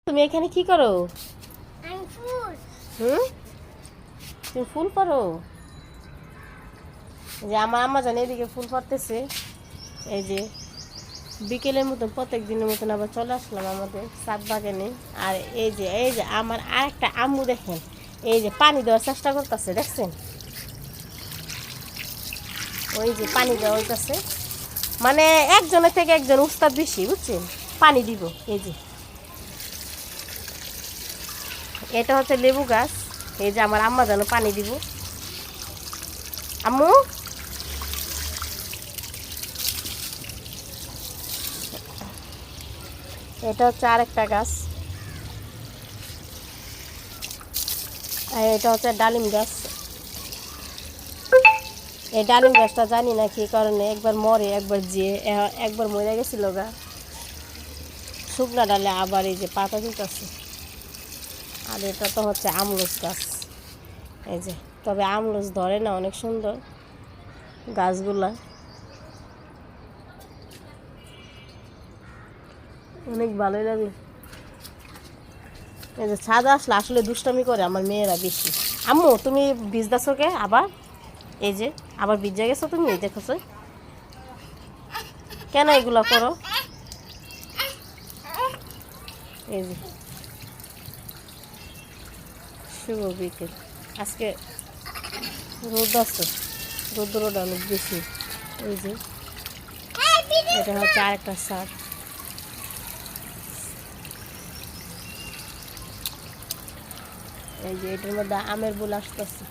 তুমি এখানে কি করো? আমি ফুল। হুম, তুমি ফুল পারো? যে আমার আম্মা জানে এদিকে ফুল পারতেছে। এই যে বিকেলের মতন প্রত্যেক দিনের মতন আবার চলে আসলাম আমাদের ছাদ বাগানে। আর এই যে আমার আরেকটা আম্মু দেখেন, এই যে পানি দেওয়ার চেষ্টা করতেছে, দেখছেন? ওই যে পানি দেওয়া হইতেছে, মানে একজনের থেকে একজন উস্তাদ বেশি, বুঝছেন? পানি দিব। এই যে এটা হচ্ছে লেবু গাছ। এই যে আমার আম্মা যেন পানি দিব। আম্মু, এটা হচ্ছে আরেকটা গাছ। আর এটা হচ্ছে ডালিম গাছ। এই ডালিম গাছটা জানি না কি কারণে একবার মরে একবার একবার মরে গেছিল গা। শুকনা ডালে আবার এই যে পাতা দিতেছে। আর এটা তো হচ্ছে আমলুচ গাছ। এই যে, তবে আমলুচ ধরে না, অনেক সুন্দর গাছগুলা, অনেক ভালোই লাগে। এই যে ছাদে আসলে আসলে দুষ্টামি করে আমার মেয়েরা বেশি। আম্মু, তুমি ভিজদাছো কে আবার? এই যে আবার ভিজে গেছো তুমি, দেখছো? কেন এগুলো করো? এই যে শুভ বিকেল, আজকে রোদ আছে, রোদ্রটা অনেক বেশি। এই যে এটা হচ্ছে আরেকটা ছাদ। এই যে এটার মধ্যে আমের বুল আসতেছে।